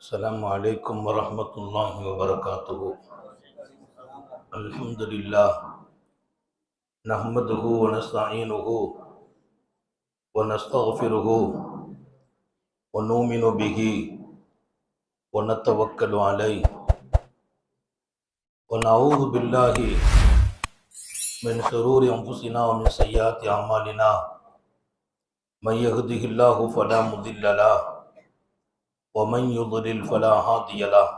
السلام عليكم ورحمة الله وبركاته. الحمد لله نحمده ونستعينه ونستغفره ونؤمن به ونتوكل عليه ونعوذ بالله من شرور أنفسنا ومن سيئات أعمالنا. من يهده الله فلا مضل له ومن يضلل فلا هادي له.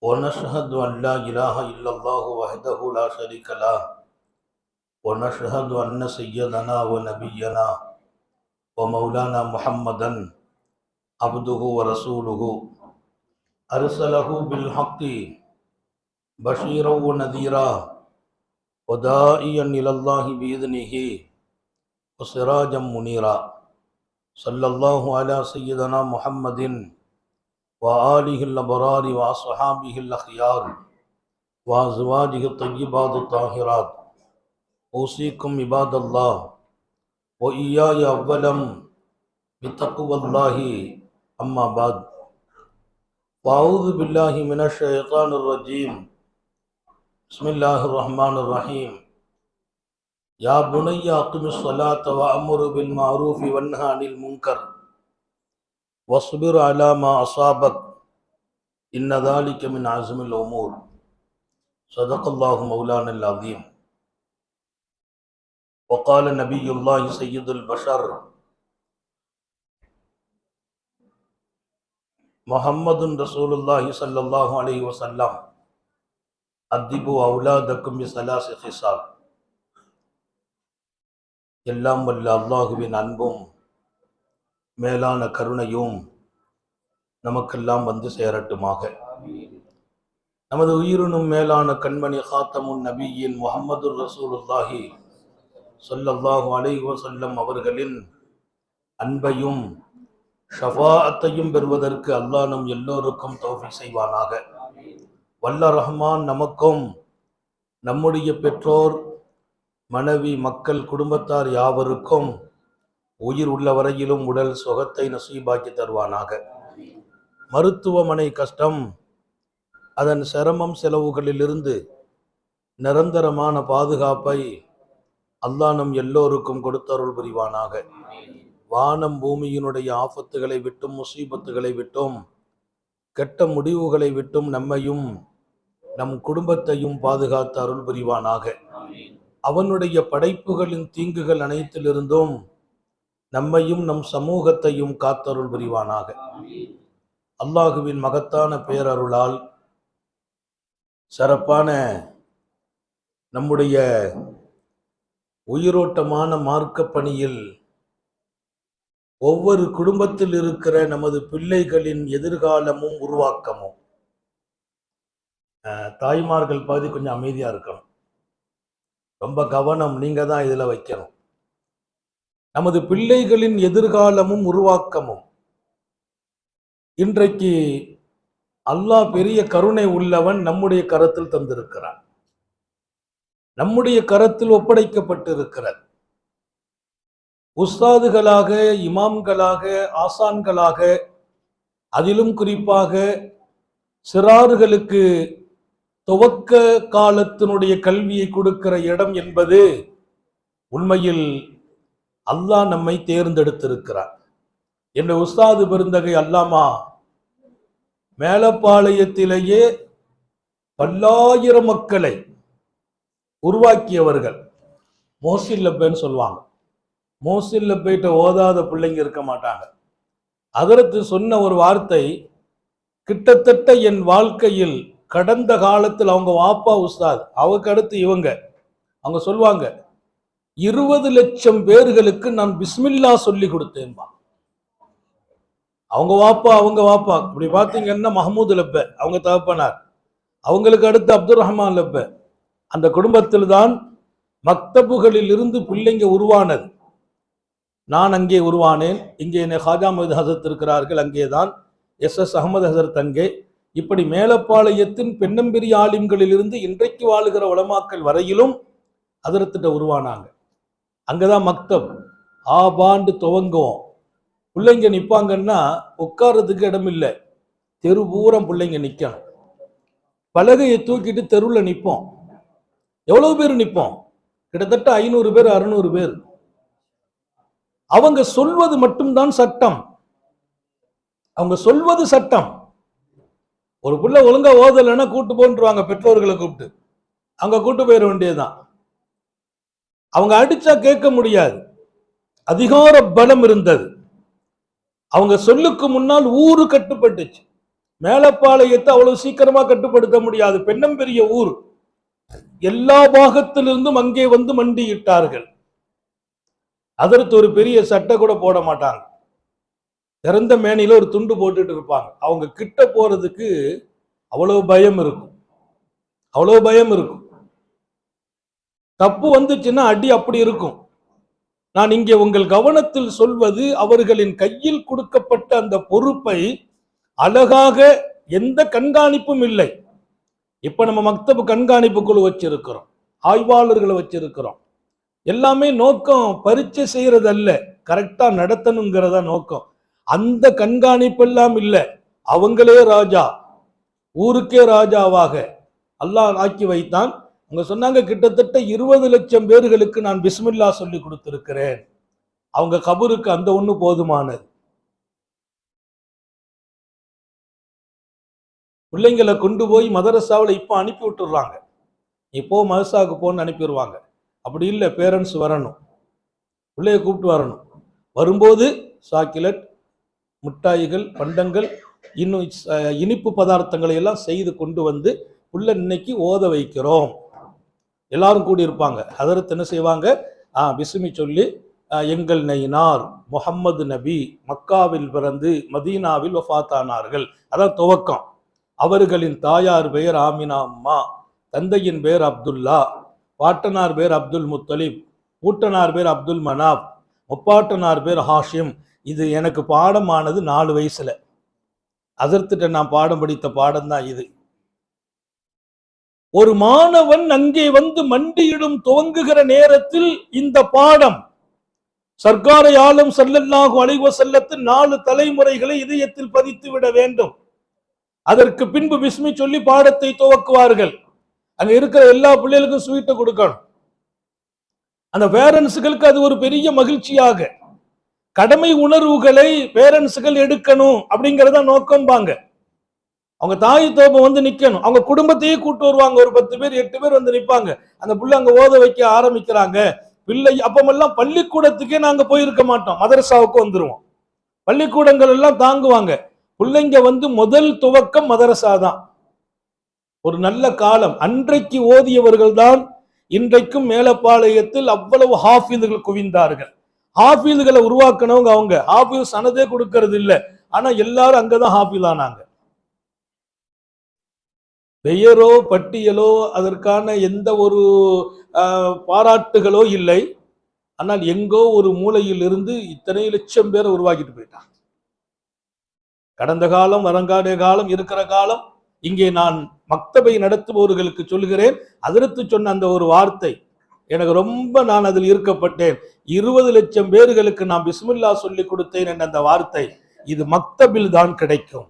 ونشهد أن لا إله إلا الله وحده لا شريك له ونشهد أن سيدنا ونبينا ومولانا محمدا عبده ورسوله أرسله بالحق بشيرا ونذيرا وداعيا إلى الله بإذنه وسراجا منيرا. صلى الله على سيدنا محمد وآله الأبرار وأصحابه الأخيار وأزواجه الطيبات الطاهرات. أوصيكم عباد الله وإياي أولا بتقوى الله. أما بعد، فأعوذ بالله من الشيطان الرجيم. بسم الله الرحمن الرحيم. يا بني أقم الصلاة وأمر بالمعروف وانهى عن المنكر واصبر على ما أصابك إن ذلك من عزم الأمور. صدق الله مولانا العظيم. وقال نبي الله سيد البشر محمد رسول الله صلى الله عليه وسلم أدبوا أولادكم بثلاث خصال. எல்லாம் வல்ல அல்லாஹுவின் அன்பும் மேலான கருணையும் நமக்கெல்லாம் வந்து சேரட்டுமாக. நமது உயிரினும் மேலான கண்மணி ஹாத்தமுன் நபியின் முஹம்மது ரசூலுல்லாஹி ஸல்லல்லாஹு அலைஹி வஸல்லம் அவர்களின் அன்பையும் ஷஃபாஅத்தையும் பெறுவதற்கு அல்லாஹ் நம் எல்லோருக்கும் தௌஃபீக் செய்வானாக. வல்ல ரஹ்மான் நமக்கும் நம்முடைய பெற்றோர், மனைவி, மக்கள், குடும்பத்தார் யாவருக்கும் உயிர் உள்ள வரையிலும் உடல் சுகத்தை நசீபாக்கி தருவானாக. மருத்துவமனை கஷ்டம், அதன் சிரமம் செலவுகளிலிருந்து நிரந்தரமான பாதுகாப்பை அல்லாஹ் நம் எல்லோருக்கும் கொடுத்தருள் புரிவானாக. வானம் பூமியினுடைய ஆபத்துகளை விட்டும் முசீபத்துகளை விட்டும் கெட்ட முடிவுகளை விட்டும் நம்மையும் நம் குடும்பத்தையும் பாதுகாத்து அருள் புரிவானாக. அவனுடைய படைப்புகளின் தீங்குகள் அனைத்திலிருந்தும் நம்மையும் நம் சமூகத்தையும் காத்தருள் புரிவானாக. அல்லாஹுவின் மகத்தான பேரருளால் சிறப்பான நம்முடைய உயிரோட்டமான மார்க்க பணியில் ஒவ்வொரு குடும்பத்தில் இருக்கிற நமது பிள்ளைகளின் எதிர்காலமும் உருவாக்கமும். தாய்மார்கள் பகுதி கொஞ்சம் அமைதியா இருக்கணும், ரொம்ப கவனம் நீங்க தான் இதுல வைக்கணும். நமது பிள்ளைகளின் எதிர்காலமும் உருவாக்கமும் இன்றைக்கு அல்லாஹ் பெரிய கருணை உள்ளவன் நம்முடைய கரத்தில் தந்திருக்கிறான், நம்முடைய கரத்தில் ஒப்படைக்கப்பட்டிருக்கிறது. உஸ்தாதுகளாக, இமாம்களாக, ஆசான்களாக, அதிலும் குறிப்பாக சிறார்களுக்கு துவக்க காலத்தினுடைய கல்வியை கொடுக்கிற இடம் என்பது உண்மையில் அல்லாஹ் நம்மை தேர்ந்தெடுத்திருக்கிறார். என்ற உஸ்தாது பெருந்தகை அல்லாமா மேலப்பாளையத்திலேயே பல்லாயிரம் மக்களை உருவாக்கியவர்கள். மோசில்ல பேன்னு சொல்லுவாங்க. மோசில்ல போயிட்ட ஓதாத பிள்ளைங்க இருக்க மாட்டாங்க. அதற்கு சொன்ன ஒரு வார்த்தை, கிட்டத்தட்ட என் வாழ்க்கையில் கடந்த காலத்தில் அவங்க வாப்பா உஸ்தாத், அவருக்கு அடுத்து இவங்க, அவங்க சொல்லுவாங்க 20 லட்சம் பேர்களுக்கு நான் பிஸ்மில்லா சொல்லி கொடுத்தேன்பா. அவங்க வாப்பா இப்படி பார்த்தீங்கன்னா மஹமூது லப்ப அவங்க தகப்பனார், அவங்களுக்கு அடுத்து அப்துல் ரஹ்மான் லப்ப. அந்த குடும்பத்தில் தான் மக்தபுகளில் இருந்து பிள்ளைங்க உருவானது. நான் அங்கே உருவானேன். இங்கே என்னை ஹாஜா மஹமூத் ஹசரத் இருக்கிறார்கள், அங்கேதான் எஸ் அகமது ஹசரத் அங்கே. இப்படி மேலப்பாளையத்தின் பெண்ணம்பெரிய ஆலிம்களில் இருந்து இன்றைக்கு வாழுகிற உலமாக்கள் வரையிலும் ஹசரத்திட்ட உருவானாங்க. அங்கதான் மக்தப் ஆபாண்டு துவங்குவோம். பிள்ளைங்க நிற்பாங்கன்னா உட்கார்றதுக்கு இடம் இல்லை. தெரு பூரம் பிள்ளைங்க நிக்கணும். பலகையை தூக்கிட்டு தெருவில் நிற்போம். எவ்வளவு பேர் நிற்போம்? கிட்டத்தட்ட 500 பேர் 600 பேர். அவங்க சொல்வது மட்டும்தான் சட்டம். அவங்க சொல்வது சட்டம். ஒரு பிள்ளை ஒழுங்கா ஓதலைன்னா கூட்டு போன்றுவாங்க, பெற்றோர்களை கூப்பிட்டு அங்க கூட்டு போயிட வேண்டியதுதான். அவங்க அடிச்சா கேட்க முடியாது, அதிகார பலம் இருந்தது. அவங்க சொல்லுக்கு முன்னால் ஊரு கட்டுப்பட்டுச்சு. மேலப்பாளையத்தை அவ்வளவு சீக்கிரமா கட்டுப்படுத்த முடியாது, பெண்ணம் பெரிய ஊர். எல்லா பாகத்திலிருந்தும் அங்கே வந்து மண்டியிட்டார்கள். அதற்கு ஒரு பெரிய சட்டை கூட போட மாட்டாங்க, திறந்த மேனில ஒரு துண்டு போட்டுட்டு இருப்பாங்க. அவங்க கிட்ட போறதுக்கு அவ்வளவு பயம் இருக்கும், அவ்வளவு பயம் இருக்கும். தப்பு வந்துச்சுன்னா அடி அப்படி இருக்கும். நான் இங்கே உங்கள் கவனத்தில் சொல்வது, அவர்களின் கையில் கொடுக்கப்பட்ட அந்த பொறுப்பை அழகாக, எந்த கண்காணிப்பும் இல்லை. இப்ப நம்ம மக்தபு கண்காணிப்பு குழு வச்சிருக்கிறோம், ஆய்வாளர்களை வச்சிருக்கிறோம். எல்லாமே நோக்கம் பரீட்சை செய்யறது அல்ல, கரெக்டா நடத்தணுங்கிறதா நோக்கம். அந்த கண்காணிப்பு எல்லாம் இல்லை. அவங்களே ராஜா, ஊருக்கே ராஜாவாக அல்லாஹ் ஆக்கி வைத்தான். அவங்க சொன்னாங்க, கிட்டத்தட்ட 20 லட்சம் பேர்களுக்கு நான் பிஸ்மில்லா சொல்லி கொடுத்திருக்கிறேன். அவங்க கபருக்கு அந்த ஒண்ணு போதுமானது. பிள்ளைங்களை கொண்டு போய் மதரசாவில் இப்ப அனுப்பி விட்டுறாங்க. இப்போ மதரசாவுக்கு போன்னு அனுப்பிடுவாங்க. அப்படி இல்லை, பேரண்ட்ஸ் வரணும், பிள்ளைய கூப்பிட்டு வரணும். வரும்போது சாக்லேட், மிட்டாய்கள், பண்டங்கள், இன்னும் இனிப்பு பதார்த்தங்களை எல்லாம் செய்து கொண்டு வந்து புள்ள இன்னைக்கு ஓத வைக்கிறோம். எல்லாரும் கூடி இருப்பாங்க. ஹதரத் என்ன செய்வாங்க, பிஸ்மி சொல்லி, எங்கள் நைனார் முஹம்மது நபி மக்காவில் பிறந்து மதீனாவில் வஃபாத்தானார்கள், அதான் துவக்கம். அவர்களின் தாயார் பெயர் ஆமினா அம்மா, தந்தையின் பெயர் அப்துல்லா, பாட்டனார் பேர் அப்துல் முத்தலிப், பூட்டனார் பேர் அப்துல் மனாப், முப்பாட்டனார் பேர் ஹாஷிம். இது எனக்கு பாடமானது 4 வயசுல. அதர்த்திட்ட நான் பாடம் படித்த பாடம் தான் இது. ஒரு மாணவன் அங்கே வந்து மண்டியிடும் துவங்குகிற நேரத்தில் இந்த பாடம் சர்க்காரை ஆலம் ஸல்லல்லாஹு அலைஹி வஸல்லத்தின் 4 தலைமுறைகளை இதயத்தில் பதித்து விட வேண்டும். அதற்கு பின்பு பிஸ்மி சொல்லி பாடத்தை துவக்குவார்கள். அங்க இருக்கிற எல்லா பிள்ளைகளுக்கும் ஸ்வீட்டை கொடுக்கணும். அந்த பேரண்ட்ஸுகளுக்கு அது ஒரு பெரிய மகிழ்ச்சியாக, கடமை உணர்வுகளை பேரண்ட்ஸுகள் எடுக்கணும் அப்படிங்கறத நோக்கம்பாங்க. அவங்க தாய் தோப்பம் வந்து நிக்கணும், அவங்க குடும்பத்தையே கூட்டு வருவாங்க. ஒரு 10 பேர் 8 பேர் வந்து நிற்பாங்க. அந்த பிள்ளை அங்க ஓத வைக்க ஆரம்பிக்கிறாங்க. பிள்ளை அப்பமெல்லாம் பள்ளிக்கூடத்துக்கே நாங்க போயிருக்க மாட்டோம், மதரசாவுக்கு வந்துருவோம். பள்ளிக்கூடங்கள் எல்லாம் தாங்குவாங்க. பிள்ளைங்க வந்து முதல் துவக்கம் மதரசா தான். ஒரு நல்ல காலம். அன்றைக்கு ஓதியவர்கள் தான் இன்றைக்கும் மேலப்பாளையத்தில் அவ்வளவு ஹாஃபிதுகள் குவிந்தார்கள். ஹாஃபிதுகளை உருவாக்கணவங்க அவங்க. ஹாஃபிஸ் சனதே கொடுக்கறது இல்லை, ஆனா எல்லாரும் அங்கதான் ஹாஃபில் ஆனாங்க. பெயரோ பட்டியலோ அதற்கான எந்த ஒரு பாராட்டுகளோ இல்லை. ஆனால் எங்கோ ஒரு மூலையில் இருந்து இத்தனை லட்சம் பேரை உருவாக்கிட்டு போயிட்டான். கடந்த காலம், வருங்கால காலம், இருக்கிற காலம். இங்கே நான் மக்தபை நடத்துபவர்களுக்கு சொல்கிறேன், அதிர்த்து சொன்ன அந்த ஒரு வார்த்தை எனக்கு ரொம்ப, நான் அதில் ஈர்க்கப்பட்டேன். 20 லட்சம் பேர்களுக்கு நான் பிஸ்மில்லா சொல்லி கொடுத்தேன் என்ற அந்த வார்த்தை, இது மக்தபில் தான் கிடைக்கும்.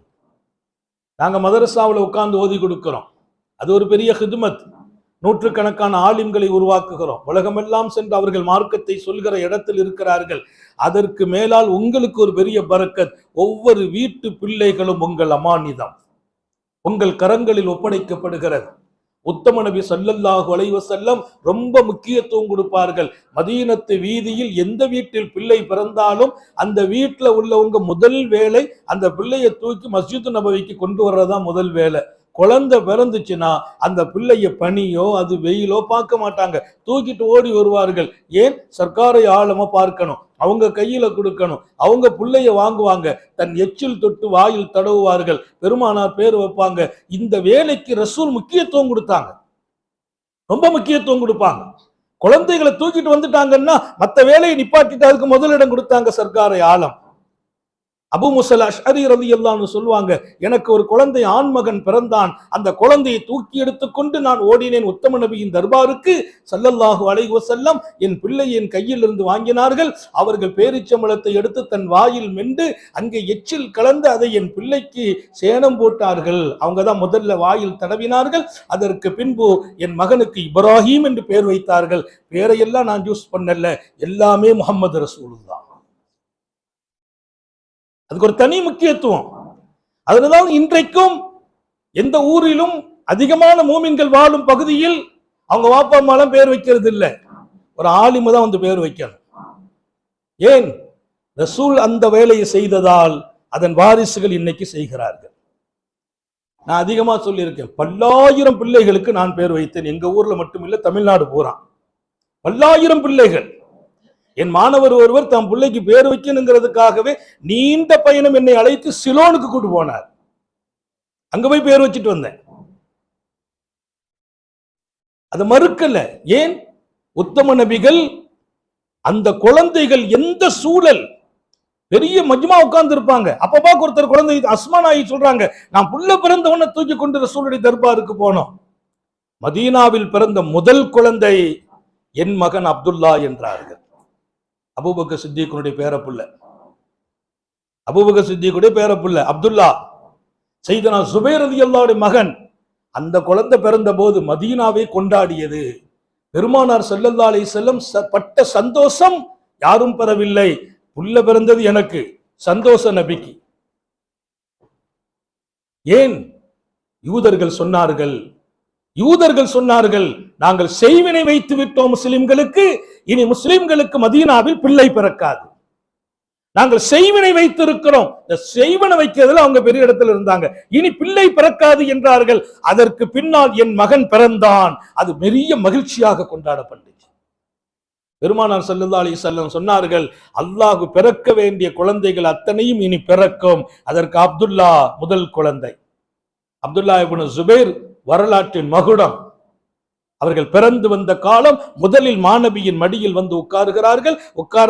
நாங்க மதரசாவில் உட்கார்ந்து ஓதி கொடுக்கிறோம், அது ஒரு பெரிய ஹிதுமத். நூற்றுக்கணக்கான ஆலிம்களை உருவாக்குகிறோம். உலகமெல்லாம் சென்று அவர்கள் மார்க்கத்தை சொல்கிற இடத்தில் இருக்கிறார்கள். அதற்கு மேலால் உங்களுக்கு ஒரு பெரிய பரக்கத். ஒவ்வொரு வீட்டு பிள்ளைகளும் உங்கள் அமானிதம், உங்கள் கரங்களில் ஒப்படைக்கப்படுகிறது. உத்தம நபி ஸல்லல்லாஹு அலைஹி வஸல்லம் ரொம்ப முக்கியத்துவம் கொடுப்பார்கள். மதீனத்து வீதியில் எந்த வீட்டில் பிள்ளை பிறந்தாலும் அந்த வீட்டில் உள்ளவங்க முதல் வேலை அந்த பிள்ளையை தூக்கி மஸ்ஜித் நபவிக்கு கொண்டு வர்றதுதான் முதல் வேலை. குழந்தை பிறந்துச்சுன்னா அந்த பிள்ளைய பனியோ அது வெயிலோ பார்க்க மாட்டாங்க, தூக்கிட்டு ஓடி வருவார்கள். ஏன்? சர்க்காரை ஆழமா பார்க்கணும், அவங்க கையில கொடுக்கணும். அவங்க பிள்ளைய வாங்குவாங்க, தன் எச்சில் தொட்டு வாயில் தடவுவார்கள், பெருமானார் பேர் வைப்பாங்க. இந்த வேலைக்கு ரசூல் முக்கியத்துவம் கொடுத்தாங்க, ரொம்ப முக்கியத்துவம் கொடுப்பாங்க. குழந்தைகளை தூக்கிட்டு வந்துட்டாங்கன்னா மற்ற வேலையை நிப்பாட்டிட்டு அதுக்கு முதலிடம் கொடுத்தாங்க சர்க்காரை ஆலம். அபூ மூஸா அஷ்அரி ரலியல்லாஹு அன்ஹு சொல்வாங்க, எனக்கு ஒரு குழந்தை ஆண்மகன் பிறந்தான். அந்த குழந்தையை தூக்கி எடுத்துக்கொண்டு நான் ஓடினேன் உத்தம நபியின் தர்பாருக்கு. ஸல்லல்லாஹு அலைஹி வஸல்லம் என் பிள்ளையை என் கையில் இருந்து வாங்கினார்கள். அவர்கள் பேரிச்சம்பழத்தை எடுத்து தன் வாயில் மென்று அங்கே எச்சில் கலந்து அதை என் பிள்ளைக்கு சேணம் போட்டார்கள். அவங்க தான் முதல்ல வாயில் தடவினார்கள். அதற்கு பின்பு என் மகனுக்கு இப்ராஹிம் என்று பெயர் வைத்தார்கள். பேரையெல்லாம் நான் யூஸ் பண்ணல, எல்லாமே முஹம்மது ரசூலுல்லாஹ். அதுக்கு ஒரு தனி முக்கியத்துவம். அதனால இன்றைக்கும் எந்த ஊரிலும் அதிகமான மூமின்கள் வாழும் பகுதியில் அவங்க வாப்பா அம்மாலாம் பேர் வைக்கிறது இல்லை, ஒரு ஆலிமு தான் வந்து பேர் வைக்கணும். ஏன்? ரசூல் அந்த வேலையை செய்ததால் அதன் வாரிசுகள் இன்னைக்கு செய்கிறார்கள். நான் அதிகமா சொல்லியிருக்கேன், பல்லாயிரம் பிள்ளைகளுக்கு நான் பேர் வைத்தேன். எங்க ஊர்ல மட்டும் இல்ல, தமிழ்நாடு பூரா பல்லாயிரம் பிள்ளைகள். என் மாணவர் ஒருவர் தம் பிள்ளைக்கு பேர் வைக்கணுங்கிறதுக்காகவே நீண்ட பயணம் என்னை அழைத்து சிலோனுக்கு கூட்டு போனார். அங்க போய் பேர் வச்சுட்டு வந்தேன். அதை மறுக்கல. ஏன்? உத்தம நபிகள் அந்த குழந்தைகள் எந்த சூழல், பெரிய மஜ்மா உட்கார்ந்து இருப்பாங்க. அப்பப்பா ஒருத்தர் குழந்தை அஸ்மா நாயி சொல்றாங்க, நான் புள்ள பிறந்தவன தூக்கி கொண்டு ரசூலுடைய தர்பாருக்கு போனோம். மதீனாவில் பிறந்த முதல் குழந்தை என் மகன் அப்துல்லா என்றார்கள். Abu Bakr சித்திக்குடைய பேரப்புள்ள, Abu Bakr சித்திக்குடைய பேரப்புள்ள Abdullah. சையதுனா சுபைர் ரலியல்லாஹு மகன். அந்த குழந்தை பிறந்த போது மதீனாவை கொண்டாடியது. பெருமானார் ஸல்லல்லாஹு அலைஹி வஸல்லம் பட்ட சந்தோஷம் யாரும் பெறவில்லை. புள்ள பிறந்தது எனக்கு, சந்தோஷ நபிக்கு. ஏன்? யூதர்கள் சொன்னார்கள் நாங்கள் செய்வினை வைத்து விட்டோம் முஸ்லிம்களுக்கு, இனி முஸ்லிம்களுக்கு மதீனாவில் பிள்ளை பிறக்காது. நாங்கள் செய்வினை வைத்திருக்கிறோம். இந்த செய்வனை வைக்கிறதுல அவங்க பெரிய இடத்துல இருந்தாங்க. இனி பிள்ளை பிறக்காது என்றார்கள். அதற்கு பின்னால் என் மகன் பிறந்தான். அது பெரிய மகிழ்ச்சியாக கொண்டாடப்பட்டுச்சு. பெருமானார் ஸல்லல்லாஹு அலைஹி வஸல்லம் சொன்னார்கள், அல்லாஹ் பிறக்க வேண்டிய குழந்தைகள் அத்தனையும் இனி பிறக்கும். அதற்கு அப்துல்லா முதல் குழந்தை. அப்துல்லா இப்னு ஜுபைர் வரலாற்றின் மகுடம். அவர்கள் பிறந்து வந்த காலம் முதலில் மாணவியின் மடியில் வந்து உட்கார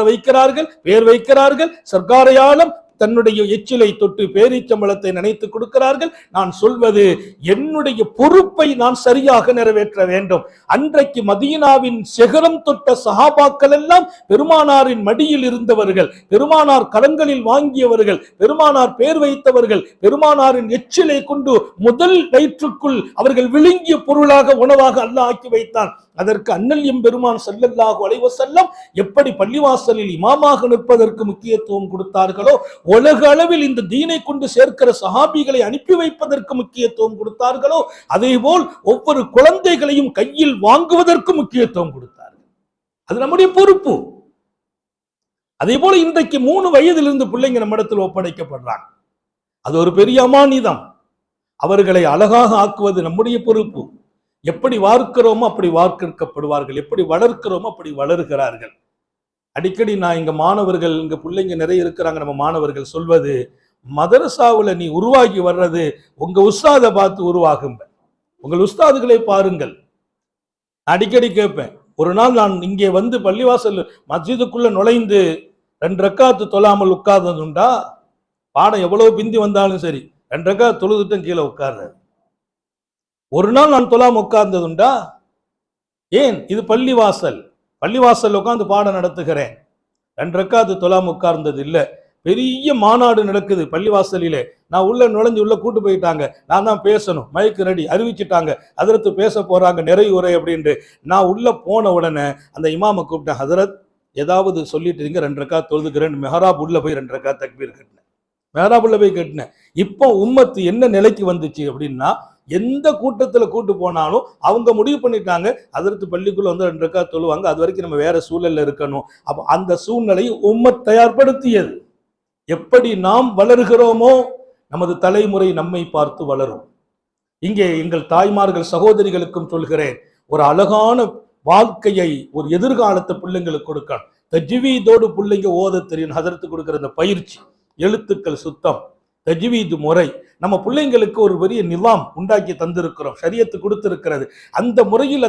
வைக்கிறார்கள், பேர் வைக்கிறார்கள். சர்க்காரையாளம் தன்னுடைய எச்சிலை தொட்டு பேரீச்சம்பழத்தை நினைத்து கொடுக்கிறார்கள். நான் சொல்வது, என்னுடைய பொறுப்பை நான் சரியாக நிறைவேற்ற வேண்டும். அன்றைக்கு மதீனாவின் சிகரம் தொட்ட சஹாபாக்கள் எல்லாம் பெருமானாரின் மடியில் இருந்தவர்கள், பெருமானார் கரங்களில் வாங்கியவர்கள், பெருமானார் பேர் வைத்தவர்கள். பெருமானாரின் எச்சிலை கொண்டு முதல் வயிற்றுக்குள் அவர்கள் விழுங்கிய பொருளாக உணவாக அல்லாஹ் ஆக்கி வைத்தான். அதற்கு அண்ணல் எம்பெருமான் ஸல்லல்லாஹு அலைஹி வஸல்லம் எப்படி பள்ளிவாசலில் இமாமாக நிற்பதற்கு முக்கியத்துவம் கொடுத்தார்களோ, உலக அளவில் இந்த தீனை கொண்டு சேர்க்கிற சஹாபிகளை அனுப்பி வைப்பதற்கு முக்கியத்துவம் கொடுத்தார்களோ, அதே போல் ஒவ்வொரு குழந்தைகளையும் கையில் வாங்குவதற்கு முக்கியத்துவம் கொடுத்தார்கள். அது நம்முடைய பொறுப்பு. அதே போல இன்றைக்கு 3 வயதிலிருந்து பிள்ளைங்க நம்மிடத்தில் ஒப்படைக்கப்படுறாங்க. அது ஒரு பெரிய அமானிதம். அவர்களை அழகாக ஆக்குவது நம்முடைய பொறுப்பு. எப்படி வார்க்கிறோமோ அப்படி வார்க்கப்படுவார்கள், எப்படி வளர்க்கிறோமோ அப்படி வளர்கிறார்கள். அடிக்கடி நான் இங்க மாணவர்கள், இங்க பிள்ளைங்க நிறைய இருக்கிறாங்க, நம்ம மாணவர்கள் சொல்வது, மதரசாவுல நீ உருவாகி வர்றது உங்க உஸ்தாதை பார்த்து உருவாகும், உங்கள் உஸ்தாதுகளை பாருங்கள். அடிக்கடி கேட்பேன். ஒரு நாள் நான் இங்கே வந்து பள்ளிவாசல் மஸ்ஜிதுக்குள்ள நுழைந்து 2 ரக்காத்து தொழாமல் உட்கார்ந்ததுண்டா? பாடம் எவ்வளவு பிந்தி வந்தாலும் சரி 2 ரக்காத்து தொழுதுட்டும் கீழே உட்கார்றது. ஒரு நாள் நான் தொழாம உட்கார்ந்ததுண்டா? ஏன்? இது பள்ளிவாசல் உட்கார்ந்து பாடம் நடத்துகிறேன். 2 ரக்காத்து தொழாம உட்கார்ந்தது இல்ல. பெரிய மாநாடு நடக்குது பள்ளிவாசலிலே. நான் உள்ள நுழைஞ்சு உள்ள கூட்டு போயிட்டாங்க. நான் தான் பேசணும், மைக்கு ரெடி, அறிவிச்சிட்டாங்க, ஹதரத்து பேச போறாங்க, நிறைய உரை அப்படின்ட்டு. நான் உள்ள போன உடனே அந்த இமாமை கூப்பிட்டேன், ஹதரத் ஏதாவது சொல்லிட்டு இருங்க, 2 ரக்காத்து தொழுதுக்கிறேன். மெஹராப் உள்ள போய் 2 ரக்காத்து தக்பீர் கட்டினேன், மெஹராப் உள்ள போய் கட்டினேன். இப்போ உம்மத்து என்ன நிலைக்கு வந்துச்சு அப்படின்னா, எந்த கூட்டத்துல கூட்டு போனாலும் அவங்க முடிவு பண்ணிட்டாங்க, அதற்கு பள்ளிக்குள்ள வந்து 2 ரக்காத் தொழுவாங்க, அது வரைக்கும் நம்ம வேற சூழல்ல இருக்கணும். அப்ப அந்த சூழ்நிலையை உம்மத் தயார்படுத்தியது. எப்படி நாம் வளர்கிறோமோ நமது தலைமுறை நம்மை பார்த்து வளரும். இங்கே எங்கள் தாய்மார்கள் சகோதரிகளுக்கும் சொல்கிறேன், ஒரு அழகான வாழ்க்கையை, ஒரு எதிர்காலத்தை பிள்ளைங்களுக்கு கொடுக்கணும். தஜ்வீதோடு பிள்ளைங்க ஓத தெரியும். ஹதரத்து கொடுக்கிற அந்த பயிற்சி, எழுத்துக்கள் சுத்தம், தஜ்வீது முறை, நம்ம பிள்ளைங்களுக்கு ஒரு பெரிய நிலாம் உண்டாக்கி தந்திருக்கிறோம், ஷரியத்து கொடுத்திருக்கிறது. அந்த முறையில்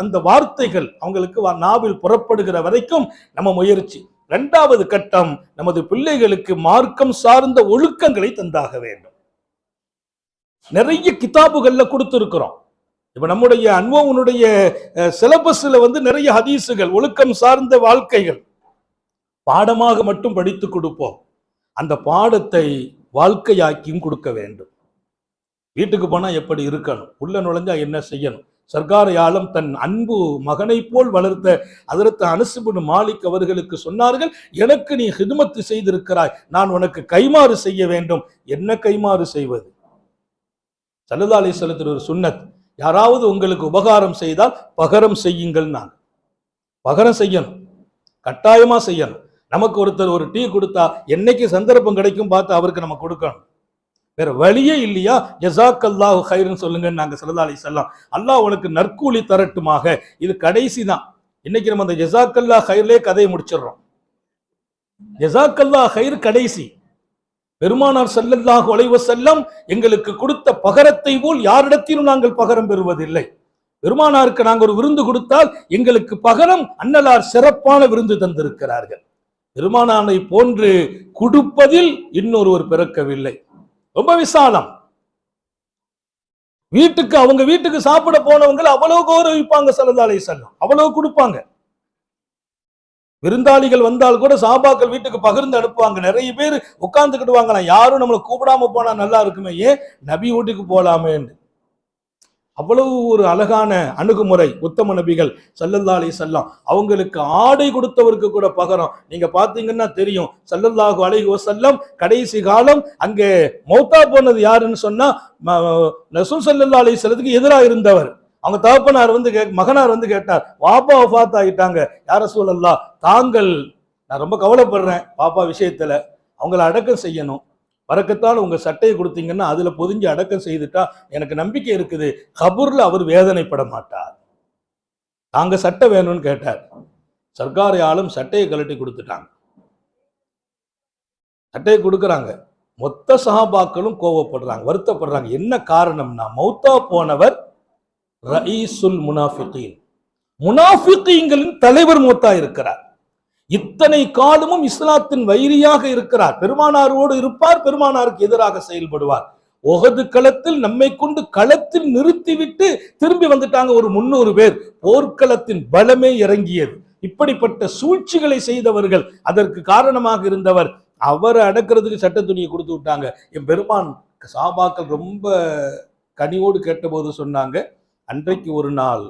அந்த வார்த்தைகள் அவங்களுக்கு நாவில் புறப்படுகிற வரைக்கும் நம்ம முயற்சி. இரண்டாவது கட்டம், நமது பிள்ளைகளுக்கு மார்க்கம் சார்ந்த ஒழுக்கங்களை தந்தாக வேண்டும். நிறைய கிதாபுகள்ல கொடுத்திருக்கிறோம். இப்ப நம்முடைய அன்வோனுடைய சிலபஸ்ல நிறைய ஹதீசுகள், ஒழுக்கம் சார்ந்த வாழ்க்கைகள் பாடமாக மட்டும் படித்து கொடுப்போம். அந்த பாடத்தை வாழ்க்கையாக்கியும் கொடுக்க வேண்டும். வீட்டுக்கு போனா எப்படி இருக்கணும், உள்ள நுழைஞ்சா என்ன செய்யணும். சர்க்கார் ஆலம் தன் அன்பு மகனை போல் வளர்த்த ஹஜ்ரத் அனஸ் இப்னு மாலிக் அவர்களுக்கு சொன்னார்கள், எனக்கு நீ ஹிதுமத்து செய்திருக்கிறாய், நான் உனக்கு கைமாறு செய்ய வேண்டும். என்ன கைமாறு செய்வது? ஸல்லல்லாஹு அலைஹி வஸல்லம் ஒரு சுன்னத், யாராவது உங்களுக்கு உபகாரம் செய்தால் பகரம் செய்யுங்கள். நான் பகரம் செய்யணும், கட்டாயமா செய்யணும். நமக்கு ஒருத்தர் ஒரு டீ கொடுத்தா என்னைக்கு சந்தர்ப்பம் கிடைக்கும் பார்த்து அவருக்கு நம்ம கொடுக்கணும். வேற வழியே இல்லையா? ஜஸாக்கல்லாஹு கைர்னு சொல்லுங்க. நாங்க ஸல்லல்லாஹு அலைஹி வஸல்லம், அல்லாஹ் உனக்கு நற்கூலி தரட்டுமாக. இது கடைசி தான். இன்னைக்கு நம்ம அந்த ஜஸாக்கல்லாஹ் கைர்லே கதையை முடிச்சிடுறோம். ஜஸாக்கல்லாஹ் கைர் கடைசி. பெருமானார் ஸல்லல்லாஹு அலைஹி வஸல்லம் எங்களுக்கு கொடுத்த பகரத்தை போல் யாரிடத்திலும் நாங்கள் பகரம் பெறுவதில்லை. பெருமானாருக்கு நாங்கள் ஒரு விருந்து கொடுத்தால் எங்களுக்கு பகரம் அன்னலார் சிறப்பான விருந்து தந்திருக்கிறார்கள். பெருமானாரை போன்று கொடுப்பதில் இன்னொருவர் பிறக்கவில்லை. ரொம்ப விசாலம். அவங்க வீட்டுக்கு சாப்பிட போனவங்க அவ்வளவு கௌரவிப்பாங்க. ஸல்லல்லாஹு அலைஹி வஸல்லம் அவ்வளவு கொடுப்பாங்க. விருந்தாளிகள் வந்தால் கூட சஹாபாக்கள் வீட்டுக்கு பகிர்ந்து அனுப்புவாங்க. நிறைய பேர் உட்கார்ந்துக்கிடுவாங்க, யாரும் நம்மளை கூப்பிடாம போனா நல்லா இருக்குமே, ஏன் நபி வீட்டுக்கு போலாமே. அவ்வளவு ஒரு அழகான அணுகுமுறை உத்தம நபிகள் ஸல்லல்லாஹு அலைஹி வஸல்லம். அவங்களுக்கு ஆடை கொடுத்தவருக்கு கூட பகரம். நீங்க பாத்தீங்கன்னா தெரியும், ஸல்லல்லாஹு அலைஹி வஸல்லம் கடைசி காலம் அங்கே மௌத்தா போனது யாருன்னு சொன்னா ரசூல் ஸல்லல்லாஹு அலைஹி வஸல்லத்துக்கு எதிராக இருந்தவர். அவங்க தகப்பனார் மகனார் கேட்டார், வாப்பா வஃபாத் ஆகிட்டாங்க, யா ரசூலல்லாஹ், தாங்கள், நான் ரொம்ப கவலைப்படுறேன் பாப்பா விஷயத்துல, அவங்கள அடக்கம் செய்யணும், வரக்கத்தால் உங்க சட்டையை கொடுத்தீங்கன்னா அதுல பொதிஞ்சு அடக்கம் செய்துட்டா எனக்கு நம்பிக்கை இருக்குது, கபூர்ல அவர் வேதனைப்பட மாட்டார். தாங்க சட்டை வேணும்னு கேட்டார். சர்க்கார் ஆளும் சட்டையை கழட்டி கொடுத்துட்டாங்க. சட்டையை கொடுக்குறாங்க. மொத்த சஹாபாக்களும் கோவப்படுறாங்க, வருத்தப்படுறாங்க. என்ன காரணம்னா, மௌத்தா போனவர் ரயீசுல் முனாஃபிகீன், முனாஃபிகீன்களின் தலைவர் மௌத்தா இருக்கிறார். இத்தனை காலமும் இஸ்லாத்தின் வைரியாக இருக்கிறார். பெருமானாரோடு இருப்பார், பெருமானாருக்கு எதிராக செயல்படுவார். உஹது களத்தில் நம்மை கொண்டு களத்தில் நிறுத்திவிட்டு திரும்பி வந்துட்டாங்க ஒரு 300 பேர். போர்க்களத்தின் பலமே இறங்கியது. இப்படிப்பட்ட சூழ்ச்சிகளை செய்தவர்கள், அதற்கு காரணமாக இருந்தவர், அவரை அடக்கிறதுக்கு சட்ட துணியை கொடுத்து விட்டாங்க. என் பெருமான் சஹாபாக்கள் ரொம்ப கனிவோடு கேட்டபோது சொன்னாங்க, அன்றைக்கு ஒரு நாள்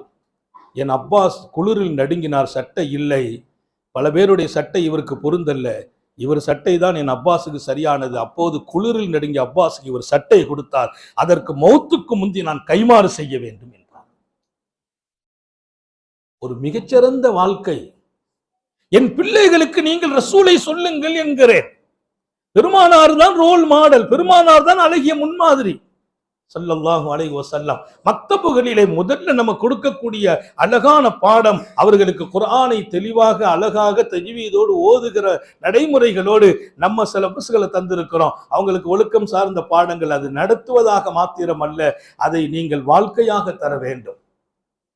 என் அப்பாஸ் குளிரில் நடுங்கினார், சட்டை இல்லை, பல பேருடைய சட்டை இவருக்கு பொருந்தல்ல, இவர் சட்டை தான் என் அப்பாஸுக்கு சரியானது. அப்போது குளிரில் நடுங்கிய அப்பாஸுக்கு இவர் சட்டை கொடுத்தார், அதற்கு மௌத்துக்கு முந்தி நான் கைமாறு செய்ய வேண்டும் என்றார். ஒரு மிகச்சிறந்த வாழ்க்கை. என் பிள்ளைகளுக்கு நீங்கள் ரசூலை சொல்லுங்கள் என்கிறேன். பெருமானார் தான் ரோல் மாடல், பெருமானார் தான் அழகிய முன்மாதிரி. ஸல்லல்லாஹு அலைஹி வஸல்லம் மக்தபுகளிலே முதல்ல நம்ம கொடுக்கக்கூடிய அழகான பாடம், அவர்களுக்கு குர்ஆனை தெளிவாக அழகாக தஜ்வீதோடு ஓதுகிற நடைமுறைகளோடு நம்ம சில புஸ்களை தந்திருக்கிறோம். அவங்களுக்கு ஒழுக்கம் சார்ந்த பாடங்கள், அது நடத்துவதாக மாத்திரம் அல்ல, அதை நீங்கள் வாழ்க்கையாக தர வேண்டும்.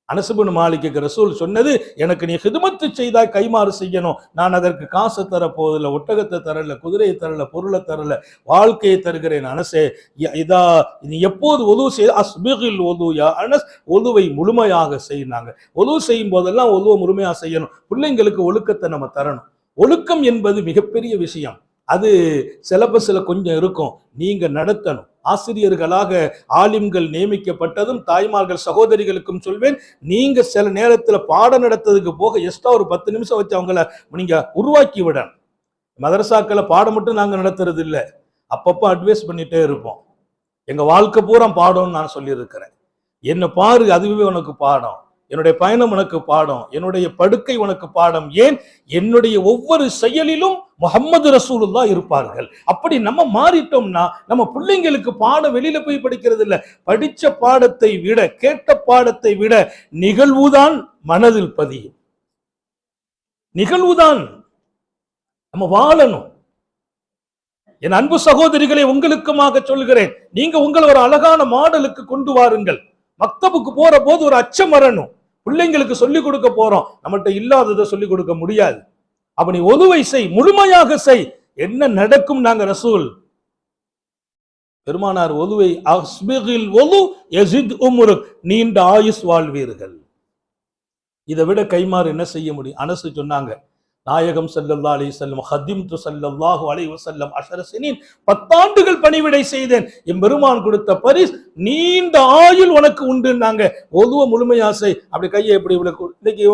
அனஸ் இப்னு மாலிக்கு ரசூல் சொன்னது, எனக்கு நீ ஹிதுமத்து செய்தாய் கைமாறு செய்யணும், நான் அதற்கு காசை தர போதில்லை, ஒட்டகத்தை தரல, குதிரையை தரல, பொருளை தரல, வாழ்க்கையை தருகிறேன் அனஸே. இதா நீ எப்போது ஒது செய் அஸ்பிகில் ஒது யா அனஸ், ஒதுவை முழுமையாக செய்யினாங்க. ஒது செய்யும் போதெல்லாம் ஒதுவை முழுமையாக செய்யணும். பிள்ளைங்களுக்கு ஒழுக்கத்தை நம்ம தரணும். ஒழுக்கம் என்பது மிகப்பெரிய விஷயம். அது சிலபஸ்ல கொஞ்சம் இருக்கும், நீங்க நடத்தணும். ஆசிரியர்களாக ஆலிம்கள் நியமிக்கப்பட்டதும் தாய்மார்கள் சகோதரிகளுக்கும் சொல்வேன், நீங்க சில நேரத்துல பாடம் நடத்ததுக்கு போக எக்ஸ்ட்ரா ஒரு 10 நிமிஷம் வச்சு அவங்கள நீங்க உருவாக்கி விடணும். மதரசாக்களை பாடம் மட்டும் நாங்க நடத்துறது இல்லை, அப்பப்போ அட்வைஸ் பண்ணிட்டே இருப்போம். எங்க வாழ்க்கை பூரா பாடம்னு நான் சொல்லியிருக்கிறேன். என்ன பாரு, அதுவே உனக்கு பாடம், என்னுடைய பயணம் உனக்கு பாடம், என்னுடைய படுக்கை உனக்கு பாடம். ஏன், என்னுடைய ஒவ்வொரு செயலிலும் முஹம்மது ரசூலுல்லாஹ் இருப்பார்கள். அப்படி நம்ம மாறிட்டோம்னா நம்ம பிள்ளைங்களுக்கு பாடம் வெளியில போய் படிக்கிறது இல்லை, படிச்ச பாடத்தை விட, கேட்ட பாடத்தை விட நிகழ்வுதான் மனதில் பதியும். நிகழ்வுதான் நம்ம வாழணும். என் அன்பு சகோதரிகளை உங்களுக்குமாக சொல்கிறேன், நீங்க உங்களை ஒரு அழகான மாடலுக்கு கொண்டு வாருங்கள். மக்தபுக்கு போற போது ஒரு அச்சம் வரணும். பிள்ளைங்களுக்கு சொல்லிக் கொடுக்க போறோம், நம்மகிட்ட இல்லாததை சொல்லிக் கொடுக்க முடியாது. அப்ப நீ ஒதுவை செய், முழுமையாக செய். என்ன நடக்கும்? நாங்க ரசூல் பெருமானார் ஒதுவை அஸ்பிகில் ஒது யஸித் உம்ருக், நீண்ட ஆயுஸ் வாழ்வீர்கள். இதை விட கைமாறு என்ன செய்ய முடியும்? அனசு சொன்னாங்க, நாயகம் ஸல்லல்லாஹு அலைஹி வஸல்லம் ஹதிம்து ஸல்லல்லாஹு அலைஹி வஸல்லம் 10 சினீன், 10 ஆண்டுகள் பணிவிடை செய்தேன். என் பெருமான் கொடுத்த பரிசு நீண்ட ஆயுள் உனக்கு உண்டுன்னாங்க. ஒதுவ முழுமையாசை. அப்படி கையை எப்படி இன்னைக்கு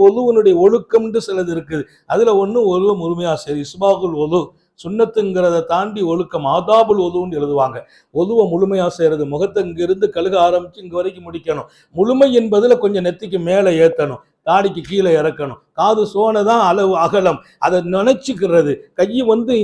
ஒதுவனுடைய ஒழுக்கம்னு சிலது இருக்குது. அதுல ஒண்ணு ஒதுவ முழுமையாசை, இஸ்பாகுல் ஒது, சுன்னத்துங்கிறத தாண்டி ஒழுக்கம், ஆதாபுல் ஒதுன்னு எழுதுவாங்க. ஒதுவ முழுமையா செய்யறது, முகத்தை இங்கிருந்து கழுக ஆரம்பிச்சு இங்க வரைக்கும் முடிக்கணும். முழுமை என்பதுல கொஞ்சம் நெத்திக்கு மேல ஏத்தணும், தாடிக்கு கீழே இறக்கணும், காது சோனதான் அளவு அகலம், அதை நினைச்சுக்கிறது. கை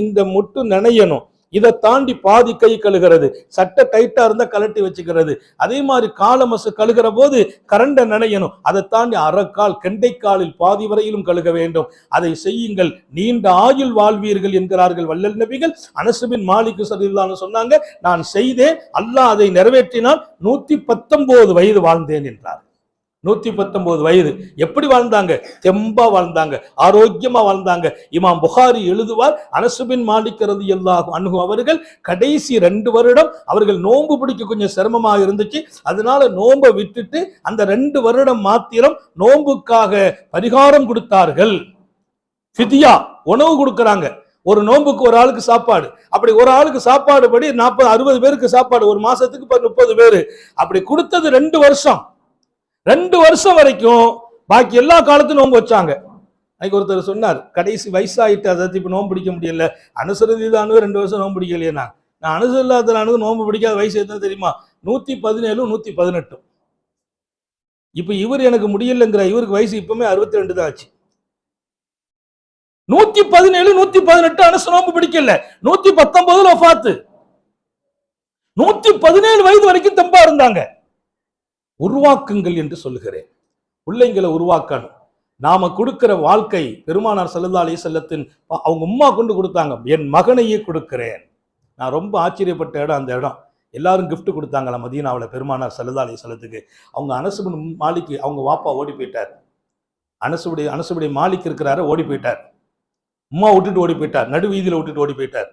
இந்த முட்டு நினையணும். இதை தாண்டி பாதி கை கழுகிறது, சட்டை டைட்டா இருந்தா கலட்டி வச்சுக்கிறது. அதே மாதிரி காலமசு கழுகிற போது கரண்டை நினையணும். அதை தாண்டி அரைக்கால் கெண்டைக்காலில் பாதி வரையிலும் கழுக வேண்டும். அதை செய்யுங்கள், நீண்ட ஆயுள் வாழ்வீர்கள் என்கிறார்கள் வல்லல் நபிகள். அனஸ் பின் மாலிக் ஸல்லல்லாஹு சொன்னாங்க, நான் செய்தேன், அல்லாஹ் அதை நிறைவேற்றினால் 119 வயது வாழ்ந்தேன் என்றார். 119 வயது. எப்படி வாழ்ந்தாங்க? தெம்பா வாழ்ந்தாங்க, ஆரோக்கியமா வாழ்ந்தாங்க. இமாம் புகாரி எழுதுவார், அனஸ் பின் மாலிக் ரலியல்லாஹு அன்ஹு அவர்கள் கடைசி 2 வருடம் அவர்கள் நோன்பு பிடிக்க கொஞ்சம் சிரமமாக இருந்துச்சு. அதனால நோன்பை விட்டுட்டு அந்த 2 வருடம் மாத்திரம் நோன்புக்காக பரிகாரம் கொடுத்தார்கள். ஃபிதியா, உணவு கொடுக்கறாங்க. ஒரு நோன்புக்கு ஒரு ஆளுக்கு சாப்பாடு. அப்படி ஒரு ஆளுக்கு சாப்பாடு படி 40-60 பேருக்கு சாப்பாடு, ஒரு மாசத்துக்கு 30 பேரு. அப்படி கொடுத்தது 2 வருஷம். 2 வருஷம் வரைக்கும் பாக்கி எல்லா காலத்தும் நோன்பு வச்சாங்க. அன்னைக்கு ஒருத்தர் சொன்னார், கடைசி வயசாயிட்டு அதை இப்ப நோன்பு பிடிக்க முடியல, அனுசரதிதானு 2 வருஷம் நோன்பு பிடிக்கலையா? நான் அனுசரில்லாத நோன்பு பிடிக்காத வயசு எத்தனை தெரியுமா? 117, 118. இப்ப இவர் எனக்கு முடியலங்கிற, இவருக்கு வயசு இப்பவுமே 62 தான் ஆச்சு. 117, 118 அனஸ் நோன்பு பிடிக்கல. 119 வஃபாத்து. 117 வயது வரைக்கும் தெம்பா இருந்தாங்க. உருவாக்குங்கள் என்று சொல்லுகிறேன். பிள்ளைங்களை உருவாக்கணும். நாம கொடுக்கிற வாழ்க்கை, பெருமானார் ஸல்லல்லாஹு அலைஹி வஸல்லத்தின் அவங்க உம்மா கொண்டு கொடுத்தாங்க, என் மகனையே கொடுக்கிறேன். நான் ரொம்ப ஆச்சரியப்பட்ட இடம் அந்த இடம். எல்லாரும் கிஃப்ட் கொடுத்தாங்களா மதீனாவில் பெருமானார் ஸல்லல்லாஹு அலைஹி வஸல்லத்துக்கு. அவங்க அனஸ் பின் மாலிக், அவங்க வாப்பா ஓடி போயிட்டார். அனசுடைய மாலிக் இருக்கிறாரு, ஓடி போயிட்டார். உம்மா விட்டுட்டு ஓடி போயிட்டார், நடு வீதியில விட்டுட்டு ஓடி போயிட்டார்.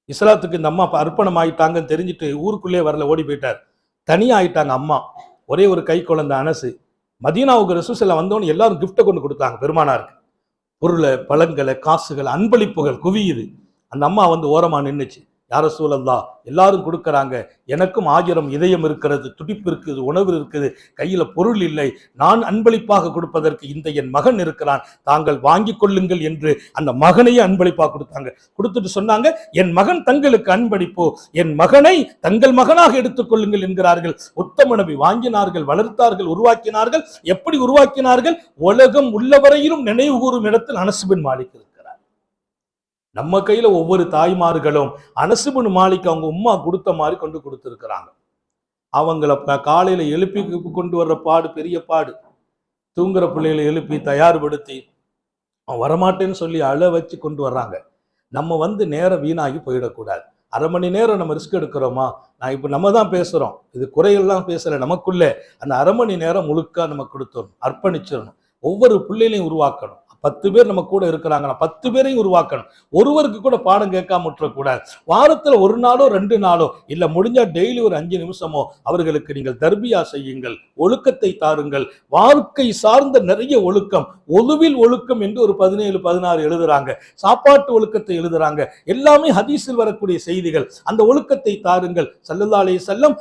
இஸ்லாத்துக்கு இந்த அம்மா அர்ப்பணம் ஆயிட்டாங்கன்னு தெரிஞ்சுட்டு ஊருக்குள்ளே வரல, ஓடி போயிட்டார். தனியா ஆயிட்டாங்க அம்மா. ஒரே ஒரு கை குழந்தை அனசு. மதீனாவுக்கு ரசூலுல்லாஹ் வந்தோன்னு எல்லாரும் கிஃப்ட்டை கொண்டு கொடுத்தாங்க பெருமானாருக்கு. பொருளை, பழங்களை, காசுகள், அன்பளிப்புகள் குவியுது. அந்த அம்மா ஓரமா நின்னுச்சு, யா ரசூலல்லாஹ், எல்லாரும் கொடுக்கறாங்க, எனக்கும் 1000 இதயம் இருக்கிறது, துடிப்பு இருக்குது, உணவு இருக்குது, கையில பொருள் இல்லை, நான் அன்பளிப்பாக கொடுப்பதற்கு இந்த என் மகன் இருக்கிறான், தாங்கள் வாங்கி கொள்ளுங்கள் என்று அந்த மகனையே அன்பளிப்பாக கொடுத்தாங்க. கொடுத்துட்டு சொன்னாங்க, என் மகன் தங்களுக்கு அன்பளிப்போ, என் மகனை தங்கள் மகனாக எடுத்துக் கொள்ளுங்கள் என்கிறார்கள். உத்தம நபி வாங்கினார்கள், வளர்த்தார்கள், உருவாக்கினார்கள். எப்படி உருவாக்கினார்கள்? உலகம் உள்ளவரையிலும் நினைவு கூறும் இடத்தில் அனஸ் பின் மாலிக் இருக்கிறார். நம்ம கையில ஒவ்வொரு தாய்மார்களும் அனஸ் பின் மாலிக் அவங்க உம்மா கொடுத்த மாதிரி கொண்டு கொடுத்துருக்கிறாங்க. அவங்கள காலையில எழுப்பி கொண்டு வர்ற பாடு பெரிய பாடு. தூங்குற பிள்ளைகளை எழுப்பி தயார்படுத்தி அவன் வரமாட்டேன்னு சொல்லி அழ வச்சு கொண்டு வர்றாங்க. நம்ம நேரம் வீணாகி போயிடக்கூடாது. 1/2 மணி நேரம் நம்ம ரிஸ்க் எடுக்கிறோமா? நான் இப்போ நம்ம தான் பேசுறோம், இது குறையெல்லாம் பேசல, நமக்குள்ள அந்த 1/2 மணி நேரம் முழுக்க நம்ம கொடுத்தோம், அர்ப்பணிச்சிடணும். ஒவ்வொரு பிள்ளைகளையும் உருவாக்கணும். 10 பேர் நம்ம கூட இருக்கிறாங்கன்னா 10 பேரையும் உருவாக்கணும். ஒருவருக்கு கூட பாடம் கேட்காம விட்டுறக்கூடாது. வாரத்துல 1 நாளோ 2 நாளோ இல்ல, முடிஞ்சா டெய்லி ஒரு 5 நிமிஷமோ அவர்களுக்கு நீங்கள் தர்பியா செய்யுங்கள், ஒழுக்கத்தை தாருங்கள். வாழ்க்கை சார்ந்த நிறைய ஒழுக்கம், ஒழுவில் ஒழுக்கம் என்று ஒரு 17, 16 எழுதுறாங்க. சாப்பாட்டு ஒழுக்கத்தை எழுதுறாங்க. எல்லாமே ஹதீஸில் வரக்கூடிய செய்திகள். அந்த ஒழுக்கத்தை தாருங்கள். ஸல்லல்லாஹு அலைஹி வஸல்லம்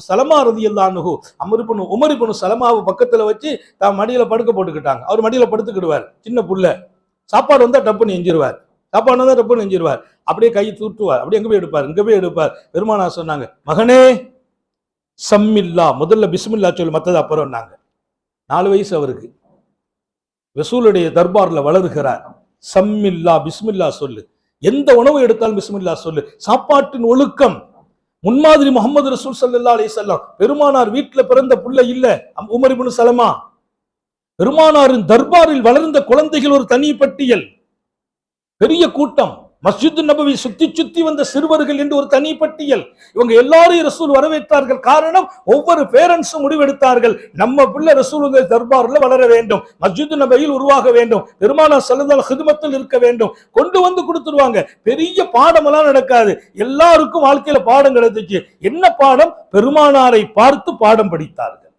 சலமா ரலியல்லாஹு அன்ஹு உமர் இப்னு சலமாவை பக்கத்துல வச்சு தான் மடியில படுக்க போட்டுக்கிட்டாங்க. அவர் மடியில படுத்துக்கிடுவார். சின்ன புள்ள, சாப்பாடு வந்தா டப்புன்னு எஞ்சிருவார், சாப்பாடு வந்தா டப்புன்னு எஞ்சிருவார். அப்படியே கை தூட்டுவார், அப்படியே எங்க போய் எடுப்பார், இங்க போய் எடுப்பார். பெருமானார் சொன்னாங்க, மகனே சம்மில்லா, முதல்ல பிஸ்மில்லா சொல்லு, மத்தது அப்புறம். 4 வயசு அவருக்கு. ரசூலுடைய தர்பார்ல வளருகிறார். சம்மில்லா, பிஸ்மில்லா சொல்லு, எந்த உணவு எடுத்தாலும் பிஸ்மில்லா சொல்லு. சாப்பாட்டின் ஒழுக்கம். முன்மாதிரி முஹம்மது ரசூல் ஸல்லல்லாஹு அலைஹி வஸல்லம். பெருமானார் வீட்டுல பிறந்த புள்ள இல்ல உமர் இப்னு சலமா. பெருமானாரின் தர்பாரில் வளர்ந்த குழந்தைகள் ஒரு தனி பட்டியல், பெரிய கூட்டம். மஸ்ஜித் நபவி சுத்தி சுத்தி வந்த சிறுவர்கள் என்று ஒரு தனி பட்டியல். இவங்க எல்லாரையும் ரசூல் வரவேற்றார்கள். காரணம், ஒவ்வொரு பேரண்ட்ஸும் முடிவெடுத்தார்கள், நம்ம பிள்ளை ரசூலுல்லாஹி தர்பார்ல வளர வேண்டும், மஸ்ஜித் நபவியில் உருவாக வேண்டும், பெருமானார் ஸல்லல்லாஹு அலைஹி ஹிதமத்தில் இருக்க வேண்டும். கொண்டு வந்து கொடுத்துருவாங்க. பெரிய பாடமெல்லாம் நடக்காது. எல்லாருக்கும் வாழ்க்கையில பாடம் கிடைத்துச்சு. என்ன பாடம்? பெருமானாரை பார்த்து பாடம் படித்தார்கள்.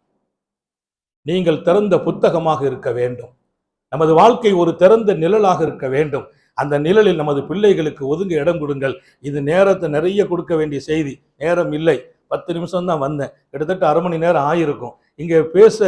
நீங்கள் திறந்த புத்தகமாக இருக்க வேண்டும். நமது வாழ்க்கை ஒரு திறந்த நிழலாக இருக்க வேண்டும். அந்த நிழலில் நமது பிள்ளைகளுக்கு ஒதுங்க இடம் கொடுங்கள். இது நேரத்தை நிறைய கொடுக்க வேண்டிய செய்தி. நேரம் இல்லை, 10 நிமிஷம் தான் வந்தேன். கிட்டத்தட்ட அரை மணி நேரம் ஆயிருக்கும். இங்கே பேச